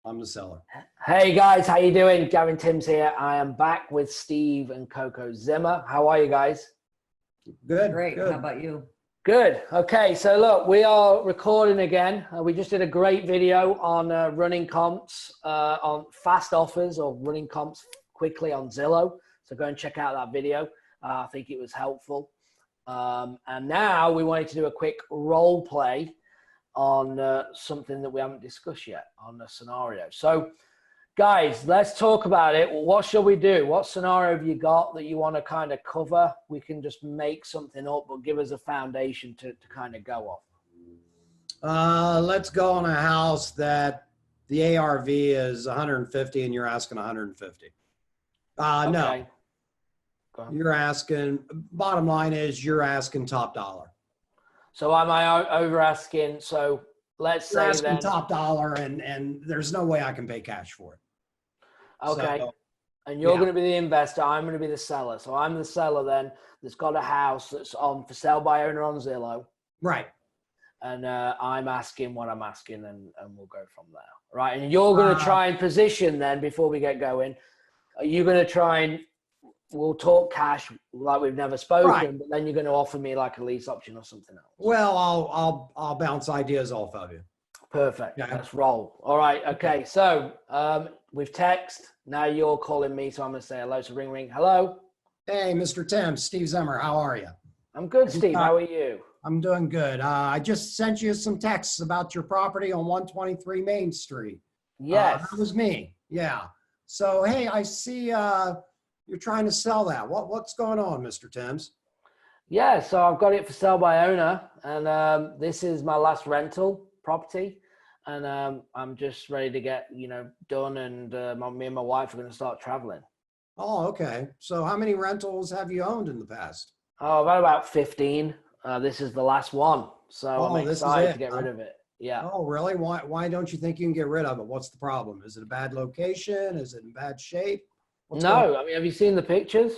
I'm the seller. Hey guys, how you doing? Gavin Timms here. I am back with Steve and Coco Zimmer. How are you guys? Good. Great. Good. How about you? Good. Okay, so look, we are recording again. We just did a great video on running comps on fast offers or running comps quickly on Zillow. So go and check out that video. I think it was helpful. And now we wanted to do a quick role play on something that we haven't discussed yet on a scenario. So guys, let's talk about it. What shall we do? What scenario have you got that you want to kind of cover? We can just make something up, but give us a foundation to kind of go off. Let's go on a house that the ARV is 150 and you're asking 150. Okay. No, you're asking, bottom line is you're asking top dollar. So am I over asking? So let's You're say asking then, top dollar and there's no way I can pay cash for it. okay. So, And you're yeah. going to be the investor. I'm going to be the seller. So I'm the seller then that's got a house that's on for sale by owner on Zillow. Right. And I'm asking what I'm asking and we'll go from there. Right. And you're going to try and position then before we get going. Are you going to try and we'll talk cash like we've never spoken, Right. but then you're going to offer me like a lease option or something else? Well, I'll bounce ideas off of you. Perfect. Yeah. Let's roll. All right. Okay. So we've text. Now you're calling me. So I'm going to say hello. So ring, ring. Hello. Hey, Mr. Tim, Steve Zimmer, how are you? I'm good, Steve. How are you? I'm doing good. I just sent you some texts about your property on 123 Main Street. Yes. That was me. Yeah. So, hey, I see you're trying to sell that. What's going on, Mr. Timms? Yeah. So I've got it for sale by owner. And this is my last rental property. And I'm just ready to get, done. And me and my wife are going to start traveling. Oh, okay. So how many rentals have you owned in the past? Oh, I've had about 15. This is the last one. So I'm this is excited it, to get rid of it. Yeah. Oh, really? Why don't you think you can get rid of it? What's the problem? Is it a bad location? Is it in bad shape? No, I mean, have you seen the pictures?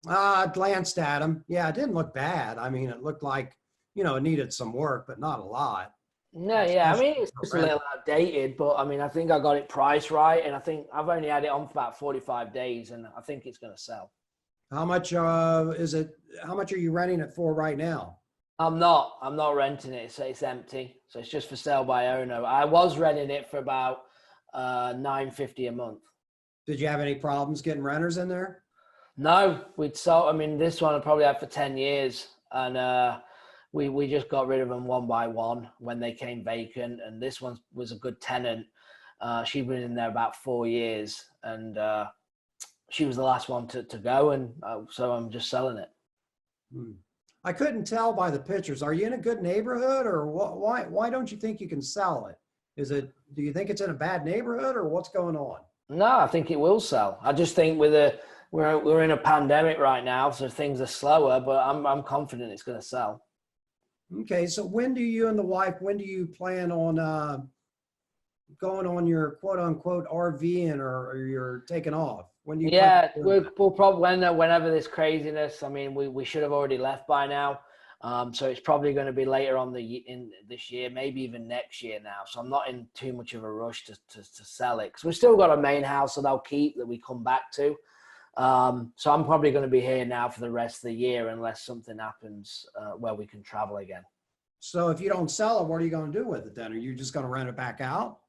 I glanced at them. Yeah, it didn't look bad. I mean, it looked like, it needed some work, but not a lot. No, yeah. I mean, it's just a little outdated, but I mean, I think I got it priced right. And I think I've only had it on for about 45 days and I think it's going to sell. How much is it? How much are you renting it for right now? I'm not renting it. It's empty. So it's just for sale by owner. I was renting it for about $950 a month. Did you have any problems getting renters in there? No, we'd sold. I mean, this one I probably had for 10 years, and we just got rid of them one by one when they came vacant. And this one was a good tenant. She'd been in there about 4 years, and she was the last one to go, and so I'm just selling it. I couldn't tell by the pictures. Are you in a good neighborhood, or why don't you think you can sell it? Do you think it's in a bad neighborhood, or what's going on? No, I think it will sell. I just think we're in a pandemic right now, so things are slower, but I'm confident it's going to sell. Okay, so when do you plan on going on your quote unquote RVing or you're taking off? When do you? Yeah, we'll probably whenever this craziness. I mean, we should have already left by now. So it's probably going to be later on in this year, maybe even next year now. So I'm not in too much of a rush to sell it because we've still got a main house that I'll keep that we come back to. So I'm probably going to be here now for the rest of the year unless something happens where we can travel again. So if you don't sell it, what are you going to do with it then? Are you just going to rent it back out?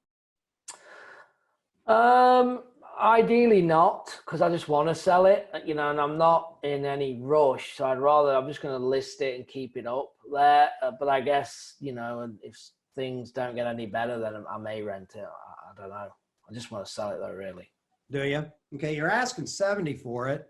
Ideally not, because I just want to sell it, and I'm not in any rush. So I'm just going to list it and keep it up there. But I guess, if things don't get any better, then I may rent it. I don't know. I just want to sell it though, really. Do you? Okay, you're asking 70 for it.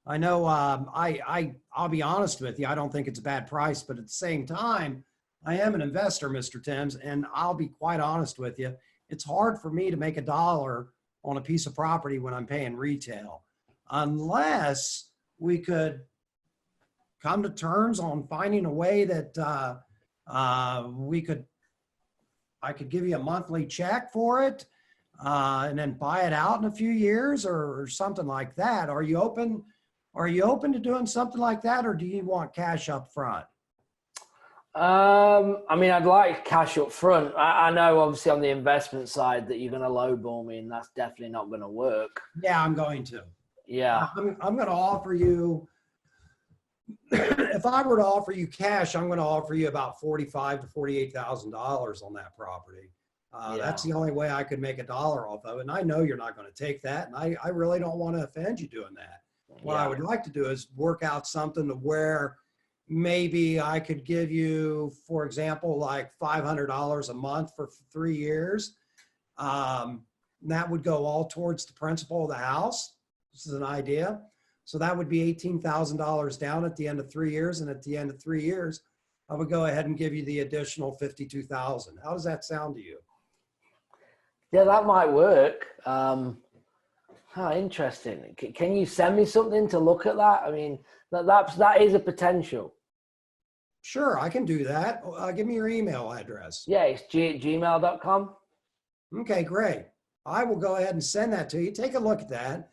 I know. I'll be honest with you. I don't think it's a bad price, but at the same time, I am an investor, Mr. Timms, and I'll be quite honest with you. It's hard for me to make $1 on a piece of property when I'm paying retail, unless we could come to terms on finding a way that I could give you a monthly check for it and then buy it out in a few years or something like that. Are you open to doing something like that, or do you want cash up front? I mean, I'd like cash up front. I know obviously on the investment side that you're going to lowball me and that's definitely not going to work. Yeah, I'm going to. Yeah. I'm going to offer you, if I were to offer you cash, I'm going to offer you about $45,000 to $48,000 on that property. Yeah. That's the only way I could make a dollar off of it. And I know you're not going to take that. And I really don't want to offend you doing that. What I would like to do is work out something to where maybe I could give you, for example, like $500 a month for 3 years. That would go all towards the principal of the house. This is an idea. So that would be $18,000 down at the end of 3 years. And at the end of 3 years, I would go ahead and give you the additional $52,000. How does that sound to you? Yeah, that might work. Interesting. Can you send me something to look at that? I mean, that is a potential. Sure, I can do that. Give me your email address. Yeah, it's gmail.com. Okay, great. I will go ahead and send that to you. Take a look at that.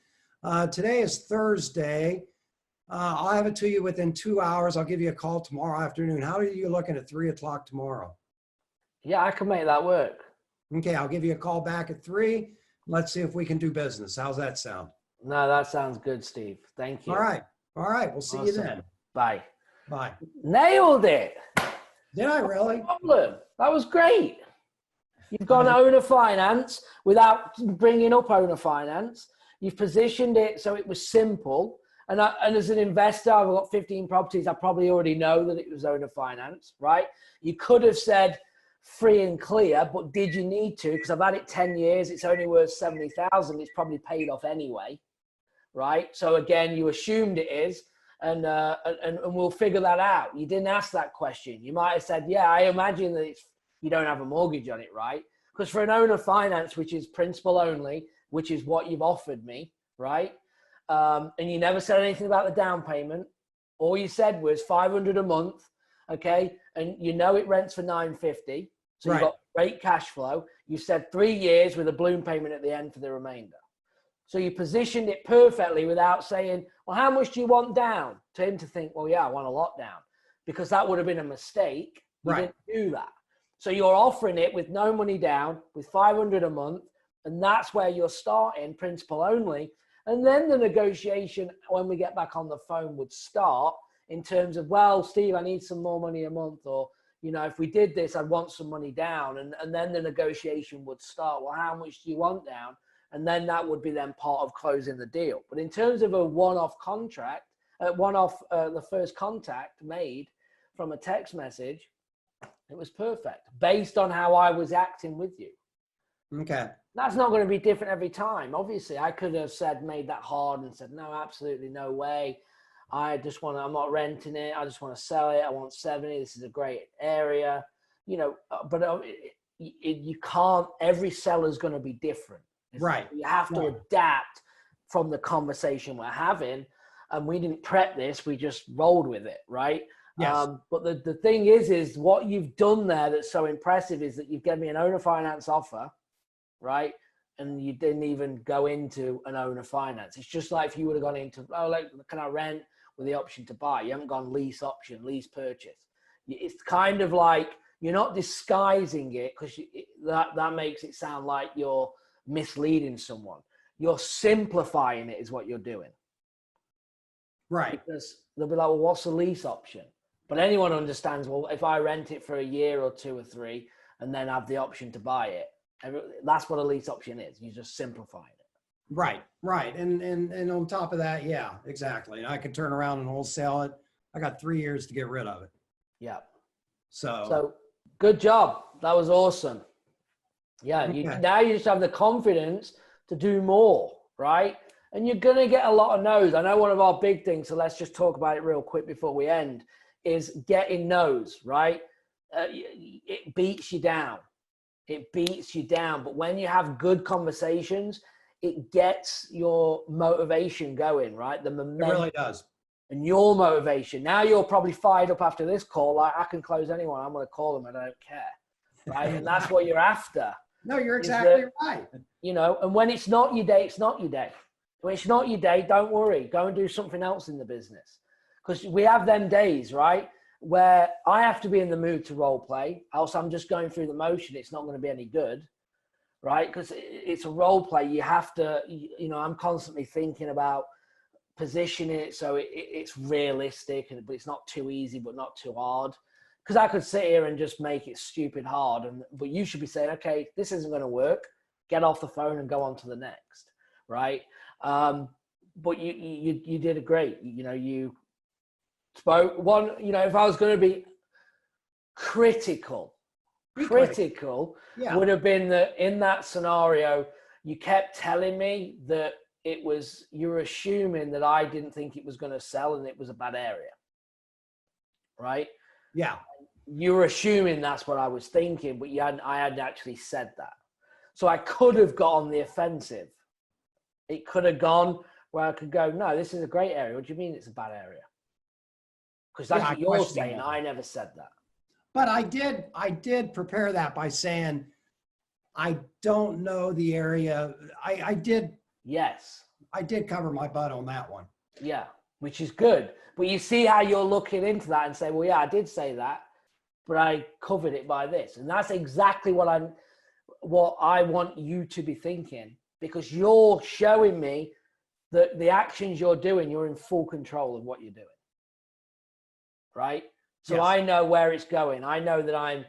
Today is Thursday. I'll have it to you within 2 hours. I'll give you a call tomorrow afternoon. How are you looking at 3 o'clock tomorrow? Yeah, I can make that work. Okay, I'll give you a call back at 3. Let's see if we can do business. How's that sound? No, that sounds good, Steve. Thank you. All right. All right. We'll see you Awesome. then. Bye. Bye. Nailed it. Did I really? No problem. That was great. You've gone owner finance without bringing up owner finance. You've positioned it so it was simple. And as an investor, I've got 15 properties. I probably already know that it was owner finance, right? You could have said free and clear, but did you need to? Because I've had it 10 years. It's only worth 70,000. It's probably paid off anyway, right? So again, you assumed it is, and we'll figure that out. You didn't ask that question. You might have said, yeah, I imagine that you don't have a mortgage on it, right? Because for an owner finance, which is principal only, which is what you've offered me, right? And you never said anything about the down payment. All you said was $500 a month, okay? And you know it rents for $950, so you've got great cash flow. You said 3 years with a balloon payment at the end for the remainder. So you positioned it perfectly without saying, well, how much do you want down? To him to think, well, yeah, I want a lot down, because that would have been a mistake. You didn't do that. So you're offering it with no money down, with $500 a month, and that's where you're starting, principal only. And then the negotiation, when we get back on the phone, would start in terms of, well, Steve, I need some more money a month, or, you know, if we did this, I'd want some money down. And then the negotiation would start. Well, how much do you want down? And then that would be then part of closing the deal. But in terms of a one-off contract, the first contact made from a text message, it was perfect based on how I was acting with you. Okay. That's not going to be different every time. Obviously, I could have made that hard and said, no, absolutely no way. I'm not renting it. I just want to sell it. I want 70. This is a great area, you know, but you can't, every seller's going to be different. Right. You have to adapt from the conversation we're having. And we didn't prep this. We just rolled with it. Right. Yes. But the thing is what you've done there that's so impressive is that you've given me an owner finance offer, right? And you didn't even go into an owner finance. It's just like if you would have gone into, can I rent with the option to buy? You haven't gone lease option, lease purchase. It's kind of like you're not disguising it, because that makes it sound like you're misleading someone. You're simplifying it is what you're doing. Right. Because they'll be like, well, what's the lease option? But anyone understands, well, if I rent it for a year or 2 or 3 and then have the option to buy it, that's what a lease option is. You just simplify it. Right. Right. And on top of that, yeah, exactly. And I could turn around and wholesale it. I got 3 years to get rid of it. Yeah. So good job. That was awesome. Yeah. Okay. Now you just have the confidence to do more, right? And you're going to get a lot of no's. I know one of our big things, so let's just talk about it real quick before we end, is getting no's, right? It beats you down. It beats you down. But when you have good conversations, it gets your motivation going, right? The momentum. It really does. And your motivation. Now you're probably fired up after this call. Like, I can close anyone. I'm going to call them. I don't care. Right? And that's what you're after. No, you're exactly right. You know, and when it's not your day, it's not your day. When it's not your day, don't worry. Go and do something else in the business. Because we have them days, right? where I have to be in the mood to role play, else I'm just going through the motion. It's not going to be any good, right? Because it's a role play. You have to, you know, I'm constantly thinking about positioning it so it's realistic, but it's not too easy, but not too hard. Because I could sit here and just make it stupid hard, but you should be saying, okay, this isn't going to work. Get off the phone and go on to the next, right? But you did a great. You know, you spoke one. You know, if I was going to be critical, Yeah. would have been that in that scenario, you kept telling me that it was, you're assuming that I didn't think it was going to sell and it was a bad area, right? Yeah. You were assuming that's what I was thinking, but I hadn't actually said that. So I could have got on the offensive. It could have gone where I could go, no, this is a great area. What do you mean it's a bad area? Because that's what you're saying. that. I never said that. But I did prepare that by saying, I don't know the area. I did Yes. cover my butt on that one. Yeah, which is good. But you see how you're looking into that and say, well, yeah, I did say that, but I covered it by this. And that's exactly what I want you to be thinking, because you're showing me that the actions you're doing, you're in full control of what you're doing. Right? So Yes. I know where it's going. I know that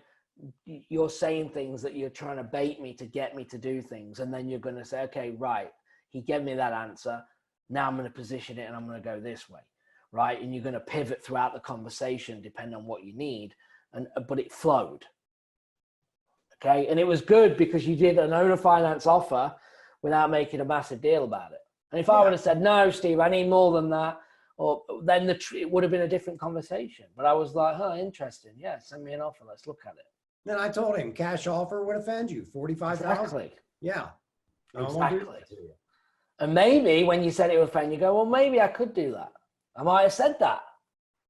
you're saying things that you're trying to bait me to get me to do things. And then you're going to say, okay, right. He gave me that answer. Now I'm going to position it and I'm going to go this way. Right. And you're going to pivot throughout the conversation, depending on what you need. But it flowed. Okay. And it was good because you did an owner finance offer without making a massive deal about it. And if I would have said, no, Steve, I need more than that, or then it would have been a different conversation. But I was like, huh, interesting. Yeah, send me an offer. Let's look at it. Then I told him cash offer would offend you. 45,000. Exactly. Yeah. Exactly. And maybe when you said it would offend you, go, well, maybe I could do that. I might have said that.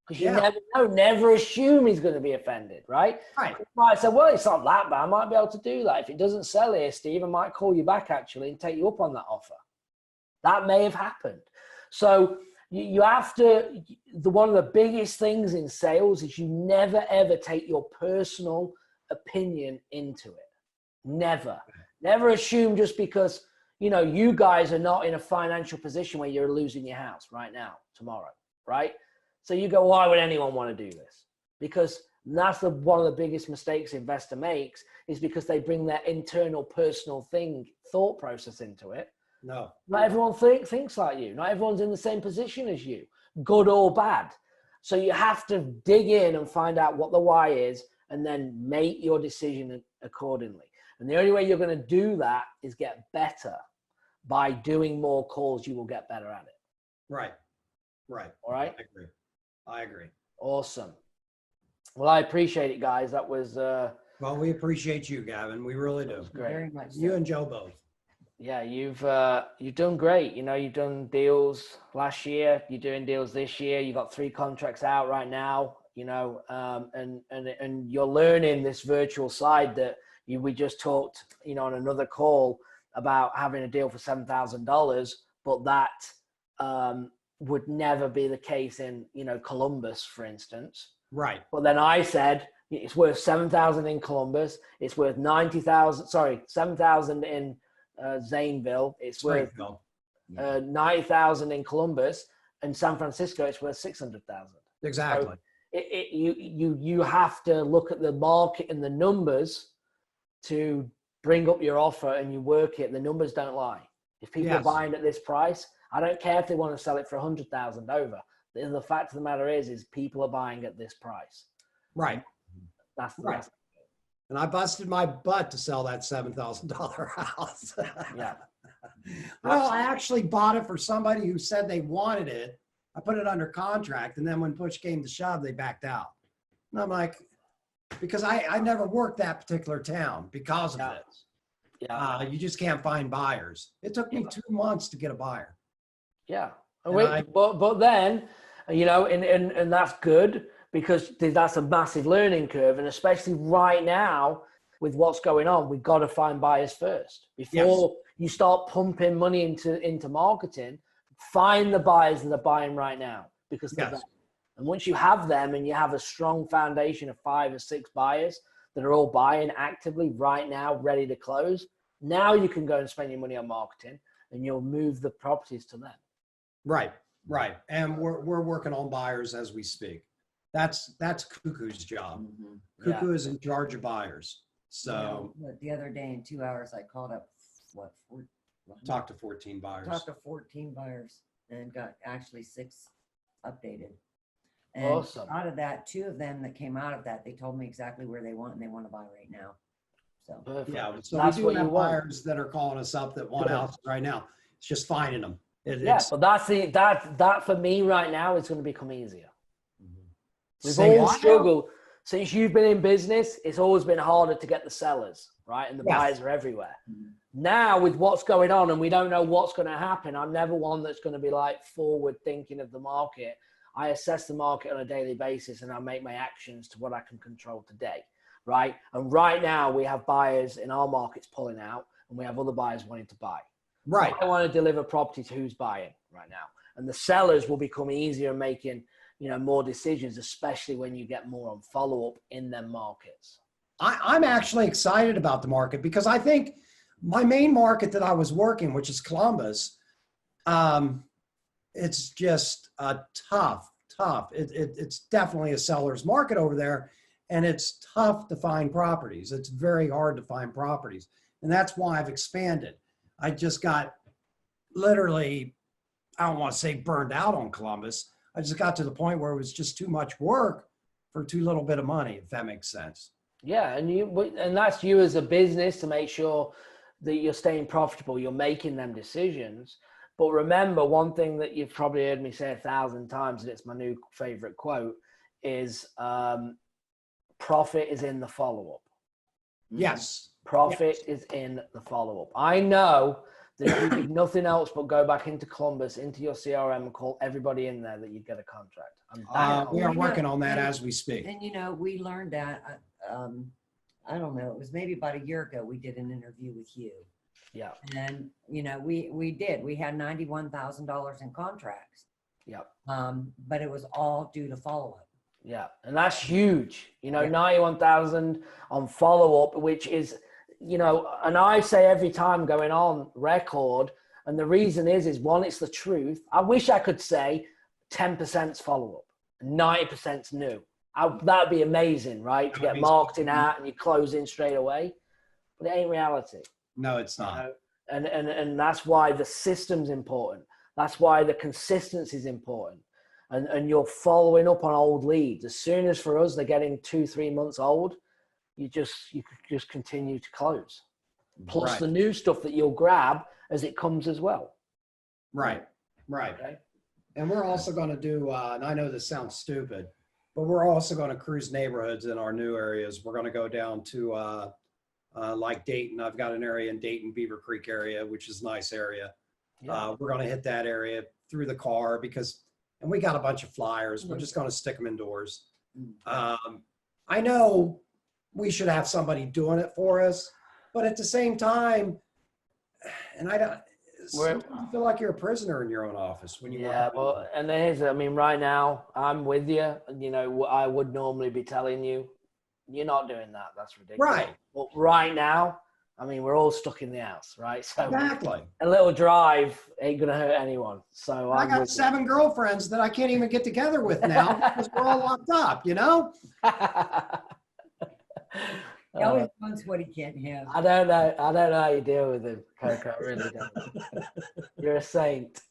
Because you never know, never assume he's going to be offended, right? Right. You might say, well, it's not that bad. I might be able to do that. If it doesn't sell here, Steve, I might call you back actually and take you up on that offer. That may have happened. So you have to, one of the biggest things in sales is you never, ever take your personal opinion into it. Never. Never assume just because, you know, you guys are not in a financial position where you're losing your house right now, tomorrow, right? So you go, why would anyone want to do this? Because that's one of the biggest mistakes investor makes, is because they bring their internal personal thought process into it. No. Not everyone thinks like you. Not everyone's in the same position as you, good or bad. So you have to dig in and find out what the why is and then make your decision accordingly. And the only way you're going to do that is get better. By doing more calls, you will get better at it. Right. Right. All right. I agree. Awesome. Well, I appreciate it, guys. That was well, we appreciate you, Gavin. We really do. great. Very much. You and Joe both. Yeah, you've done great. You know, you've done deals last year. You're doing deals this year. You got 3 contracts out right now. You know, and you're learning this virtual side that we just talked. You know, on another call about having a deal for $7,000, but that would never be the case in, you know, Columbus, for instance. Right. But then I said it's worth 7,000 in Columbus. It's worth 7,000 in Zanesville. It's worth 90,000 in Columbus, and San Francisco. It's worth 600,000. Exactly. So you have to look at the market and the numbers to bring up your offer, and you work it. The numbers don't lie. If people are buying at this price, I don't care if they want to sell it for 100,000 over. The fact of the matter is people are buying at this price. Right. That's right. And I busted my butt to sell that $7,000 house. Yeah. Well, I actually bought it for somebody who said they wanted it. I put it under contract, and then when push came to shove, they backed out. And I'm like, because I never worked that particular town because of this. Yeah. You just can't find buyers. It took me 2 months to get a buyer. Yeah. But then, you know, and that's good, because that's a massive learning curve. And especially right now with what's going on, we've got to find buyers first before you start pumping money into marketing. Find the buyers that are buying right now, because they're there. And once you have them and you have a strong foundation of 5 or 6 buyers that are all buying actively right now, ready to close, now you can go and spend your money on marketing and you'll move the properties to them. Right, right. And we're working on buyers as we speak. That's Cuckoo's job. Cuckoo is in charge of buyers. So the other day in 2 hours, I called up, talk to 14 buyers. Talked to 14 buyers and got actually 6 updated. And Awesome. out of that, 2 of them that came out of that, they told me exactly where they want and they want to buy right now. So Perfect. Yeah, so That's we do what have you want. buyers that are calling us up that want houses right now. It's just finding them. Yeah, It's, but that for me right now is going to become easier. We've Say all what? struggled since you've been in business. It's always been harder to get the sellers, right? And the Yes. buyers are everywhere. Now with what's going on and we don't know what's going to happen, I'm never one that's going to be like forward thinking of the market. I assess the market on a daily basis and I make my actions to what I can control today, right? And right now we have buyers in our markets pulling out and we have other buyers wanting to buy. right. I want to deliver property to who's buying right now. And the sellers will become easier making, more decisions, especially when you get more on follow-up in them markets. I'm actually excited about the market because I think my main market that I was working, which is Columbus, it's just tough. It's definitely a seller's market over there, and it's tough to find properties. It's very hard to find properties, and that's why I've expanded. I just got literally, I don't want to say burned out on Columbus. I just got to the point where it was just too much work for too little bit of money, if that makes sense. Yeah, and that's you as a business to make sure that you're staying profitable, you're making them decisions. But remember, one thing that you've probably heard me say 1,000 times, and it's my new favorite quote, is profit is in the follow-up. Yes. Profit is in the follow-up. I know that if you did nothing else but go back into Columbus, into your CRM and call everybody in there, that you'd get a contract. We are working on that as we speak. And we learned that, I don't know, it was maybe about a year ago, we did an interview with you. Yeah. And, we had $91,000 in contracts. Yeah. But it was all due to follow-up. Yeah. And that's huge, 91,000 on follow-up, which is, and I say every time going on record, and the reason is one, it's the truth. I wish I could say 10% follow-up, 90% new. That'd be amazing, right? To get marketing out and you close in straight away, but it ain't reality. No, it's not. And that's why the system's important. That's why the consistency is important. And you're following up on old leads. As soon as for us, they're getting 2-3 months old, you just continue to close. Plus the new stuff that you'll grab as it comes as well. Right. Okay. And we're also going to do, and I know this sounds stupid, but we're also going to cruise neighborhoods in our new areas. We're going to go down to like Dayton. I've got an area in Dayton, Beaver Creek area, which is a nice area. Yeah. We're going to hit that area through the car and we got a bunch of flyers. We're just going to stick them indoors. I know we should have somebody doing it for us, but at the same time, and sometimes you feel like you're a prisoner in your own office when you Yeah, well, and right now I'm with you. I would normally be telling you, you're not doing that. That's ridiculous. Right. But right now, we're all stuck in the house, right? So Exactly. a little drive ain't gonna hurt anyone. So I got 7 girlfriends that I can't even get together with now because we're all locked up, He always wants what he can't have. I don't know how you deal with him, Coco. I really don't. You're a saint.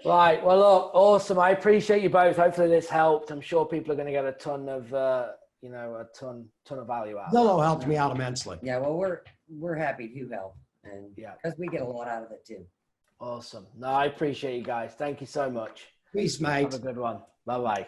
Right. Well, look, awesome. I appreciate you both. Hopefully this helped. I'm sure people are going to get a ton of, a ton of value out of it. Zillow helped me out immensely. Yeah, well, we're happy to help, and because we get a lot out of it too. Awesome. No, I appreciate you guys. Thank you so much. Peace, mate. Have a good one. Bye-bye.